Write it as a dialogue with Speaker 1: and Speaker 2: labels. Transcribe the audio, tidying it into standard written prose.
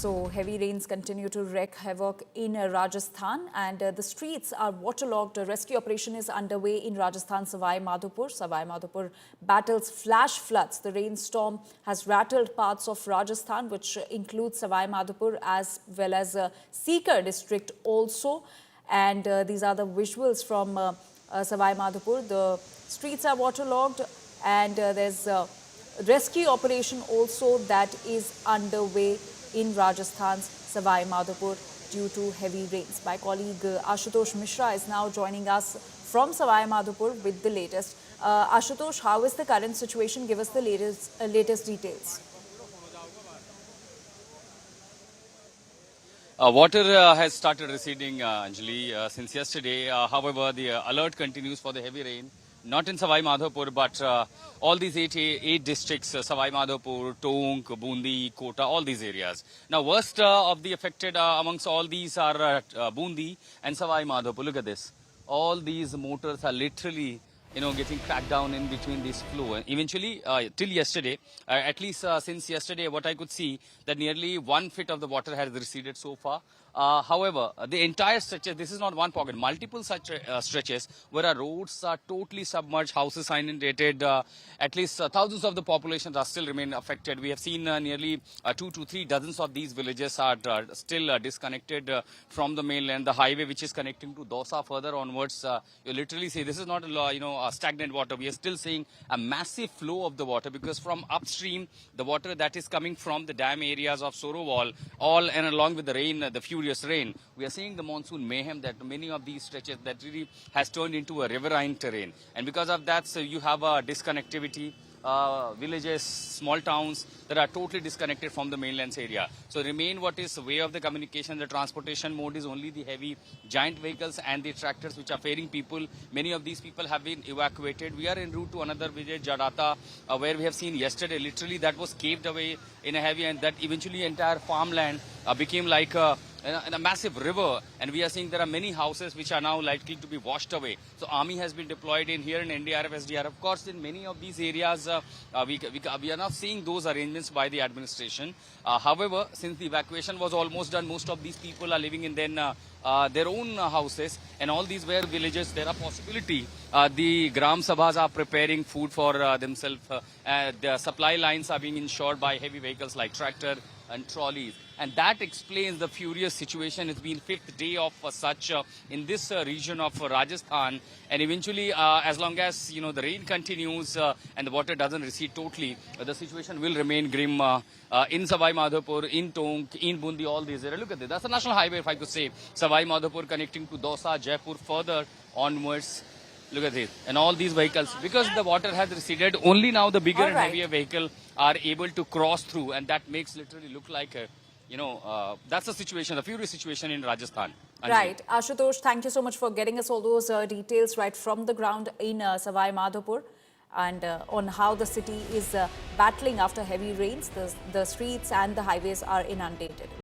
Speaker 1: So heavy rains continue to wreak havoc in Rajasthan, and the streets are waterlogged. A rescue operation is underway in Rajasthan, Sawai Madhopur. Sawai Madhopur battles flash floods. The rainstorm has rattled parts of Rajasthan, which includes Sawai Madhopur as well as Sikar district also. And these are the visuals from Sawai Madhopur. The streets are waterlogged, and there's a rescue operation also that is underway in Rajasthan's Sawai Madhopur due to heavy rains. My colleague Ashutosh Mishra is now joining us from Sawai Madhopur with the latest. Ashutosh, how is the current situation? Give us the latest details.
Speaker 2: Water has started receding, Anjali, since yesterday. However, the alert continues for the heavy rain. Not in Sawai Madhopur, but all these eight districts, Sawai Madhopur, Tonk, Bundi, Kota, all these areas. Now, worst of the affected amongst all these are Bundi and Sawai Madhopur. Look at this. All these motors are literally, getting cracked down in between this flow. Eventually, till yesterday, at least since yesterday, what I could see, that nearly 1 foot of the water has receded so far. However, the entire stretches, this is not one pocket, multiple such stretches where our roads are totally submerged, houses are inundated, at least thousands of the populations are still remain affected. We have seen nearly 2 to 3 dozens of these villages are still disconnected from the mainland. The highway which is connecting to Dosa further onwards, you literally see this is not stagnant water. We are still seeing a massive flow of the water because from upstream, the water that is coming from the dam areas of Sorowal, all and along with the rain, the furious rain, we are seeing the monsoon mayhem that many of these stretches that really has turned into a riverine terrain. And because of that, so you have a disconnectivity. Villages, small towns that are totally disconnected from the mainland's area. So remain what is the way of the communication, the transportation mode is only the heavy giant vehicles and the tractors which are ferrying people. Many of these people have been evacuated. We are en route to another village, Jadata, where we have seen yesterday, literally that was caved away in a heavy, and that eventually entire farmland became like a massive river, and we are seeing there are many houses which are now likely to be washed away. So army has been deployed in here in NDRF, SDRF. Of course, in many of these areas, we are now seeing those arrangements by the administration. However, since the evacuation was almost done, most of these people are living in their own houses, and all these were villages. There are possibility the Gram Sabhas are preparing food for themselves. The supply lines are being ensured by heavy vehicles like tractor and trolleys. And that explains the furious situation. It's been 5th day of such in this region of Rajasthan. And eventually, as long as, the rain continues and the water doesn't recede totally, the situation will remain grim in Sawai Madhopur, in Tonk, in Bundi, all these areas. Look at this. That's a national highway, if I could say. Sawai Madhopur connecting to Dosa, Jaipur, further onwards. Look at this. And all these vehicles, because the water has receded, only now the bigger and heavier vehicle are able to cross through. And that makes literally look like a that's the situation, the furious situation in Rajasthan. Anjali.
Speaker 1: Right. Ashutosh, thank you so much for getting us all those details right from the ground in Sawai Madhopur, and on how the city is battling after heavy rains. The streets and the highways are inundated.